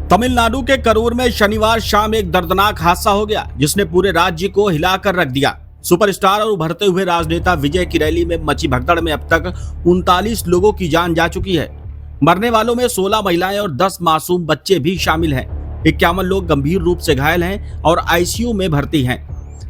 तमिलनाडु के करूर में शनिवार शाम एक दर्दनाक हादसा हो गया जिसने पूरे राज्य को हिलाकर रख दिया। सुपरस्टार और उभरते हुए राजनेता विजय की रैली में मची भगदड़ में अब तक 39 लोगों की जान जा चुकी है। मरने वालों में 16 महिलाएं और 10 मासूम बच्चे भी शामिल हैं। 51 लोग गंभीर रूप से घायल हैं और आईसीयू में भर्ती हैं।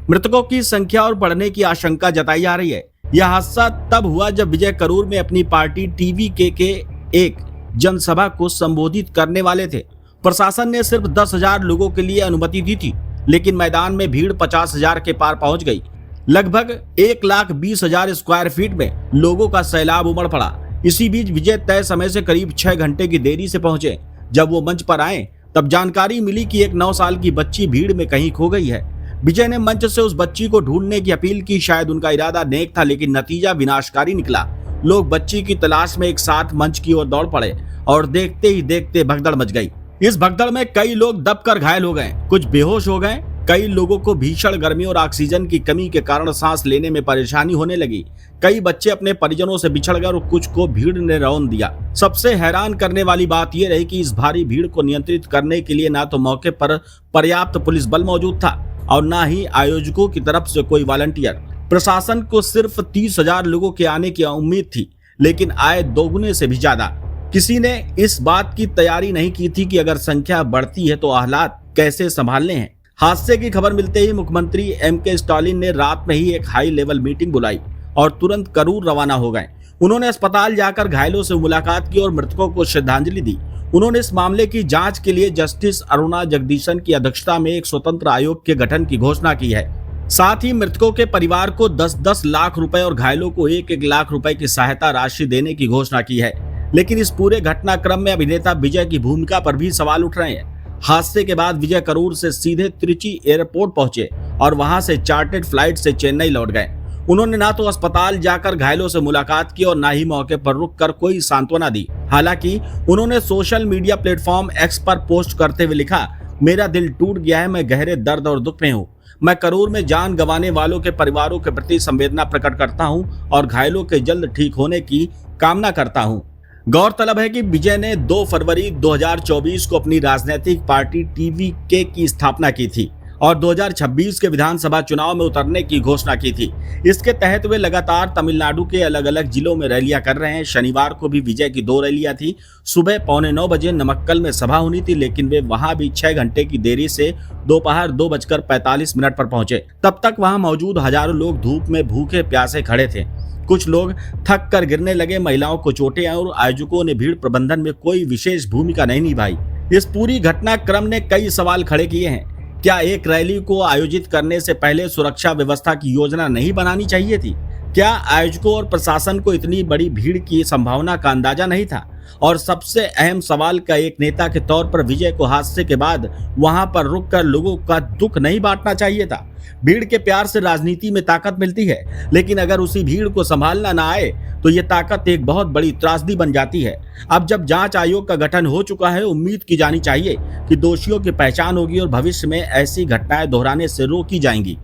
मृतकों की संख्या और बढ़ने की आशंका जताई जा रही है। यह हादसा तब हुआ जब विजय करूर में अपनी पार्टी टीवीके के एक जनसभा को संबोधित करने वाले थे। प्रशासन ने सिर्फ 10,000 लोगों के लिए अनुमति दी थी, लेकिन मैदान में भीड़ 50,000 के पार पहुंच गई। लगभग 1,20,000 स्क्वायर फीट में लोगों का सैलाब उमड़ पड़ा। इसी बीच विजय तय समय से करीब 6 घंटे की देरी से पहुंचे। जब वो मंच पर आए तब जानकारी मिली कि एक 9 साल की बच्ची भीड़ में कहीं खो गई है। विजय ने मंच से उस बच्ची को ढूंढने की अपील की। शायद उनका इरादा नेक था, लेकिन नतीजा विनाशकारी निकला। लोग बच्ची की तलाश में एक साथ मंच की ओर दौड़ पड़े और देखते ही देखते भगदड़ मच गई। इस भगदड़ में कई लोग दबकर घायल हो गए, कुछ बेहोश हो गए। कई लोगों को भीषण गर्मी और ऑक्सीजन की कमी के कारण सांस लेने में परेशानी होने लगी। कई बच्चे अपने परिजनों से बिछड़ गए और कुछ को भीड़ ने रौंद दिया। सबसे हैरान करने वाली बात यह रही कि इस भारी भीड़ को नियंत्रित करने के लिए ना तो मौके पर पर्याप्त पुलिस बल मौजूद था और ना ही आयोजकों की तरफ से कोई वॉलंटियर। प्रशासन को सिर्फ 30,000 लोगों के आने की उम्मीद थी, लेकिन आए दोगुने से भी ज्यादा। किसी ने इस बात की तैयारी नहीं की थी कि अगर संख्या बढ़ती है तो हालात कैसे संभालने हैं। हादसे की खबर मिलते ही मुख्यमंत्री एमके स्टालिन ने रात में ही एक हाई लेवल मीटिंग बुलाई और तुरंत करूर रवाना हो गए। उन्होंने अस्पताल जाकर घायलों से मुलाकात की और मृतकों को श्रद्धांजलि दी। उन्होंने इस मामले की जांच के लिए जस्टिस अरुणा जगदीशन की अध्यक्षता में एक स्वतंत्र आयोग के गठन की घोषणा की है। साथ ही मृतकों के परिवार को 10-10 लाख रुपए और घायलों को 1-1 लाख रुपए की सहायता राशि देने की घोषणा की है। लेकिन इस पूरे घटनाक्रम में अभिनेता विजय की भूमिका पर भी सवाल उठ रहे हैं। हादसे के बाद विजय करूर से सीधे त्रिची एयरपोर्ट पहुंचे और वहां से चार्टर्ड फ्लाइट से चेन्नई लौट गए। उन्होंने ना तो अस्पताल जाकर घायलों से मुलाकात की और ना ही मौके पर रुककर कोई सांत्वना दी। हालांकि उन्होंने सोशल मीडिया प्लेटफॉर्म एक्स पर पोस्ट करते हुए लिखा, मेरा दिल टूट गया है, मैं गहरे दर्द और दुख में हूँ। मैं करूर में जान गंवाने वालों के परिवारों के प्रति संवेदना प्रकट करता हूँ और घायलों के जल्द ठीक होने की कामना करता हूँ। गौरतलब है कि विजय ने 2 फरवरी 2024 को अपनी राजनीतिक पार्टी टीवीके की स्थापना की थी और 2026 के विधानसभा चुनाव में उतरने की घोषणा की थी। इसके तहत वे लगातार तमिलनाडु के अलग अलग जिलों में रैलियां कर रहे हैं। शनिवार को भी विजय की 2 रैलियां थी। सुबह 8:45 बजे नमक्कल में सभा होनी थी, लेकिन वे वहां भी 6 घंटे की देरी से दोपहर 2:45 पर पहुंचे। तब तक वहां मौजूद हजारों लोग धूप में भूखे प्यासे खड़े थे। कुछ लोग थक कर गिरने लगे, महिलाओं को चोटें आई और आयोजकों ने भीड़ प्रबंधन में कोई विशेष भूमिका नहीं निभाई। इस पूरी घटनाक्रम ने कई सवाल खड़े किए हैं। क्या एक रैली को आयोजित करने से पहले सुरक्षा व्यवस्था की योजना नहीं बनानी चाहिए थी? क्या आयोजकों और प्रशासन को इतनी बड़ी भीड़ की संभावना का अंदाजा नहीं था? और सबसे अहम सवाल का एक नेता के तौर पर विजय को हादसे के बाद वहां पर रुककर लोगों का दुख नहीं बांटना चाहिए था? भीड़ के प्यार से राजनीति में ताकत मिलती है, लेकिन अगर उसी भीड़ को संभालना ना आए तो ये ताकत एक बहुत बड़ी त्रासदी बन जाती है। अब जब जांच आयोग का गठन हो चुका है, उम्मीद की जानी चाहिए कि दोषियों की पहचान होगी और भविष्य में ऐसी घटनाएं दोहराने से रोकी जाएंगी।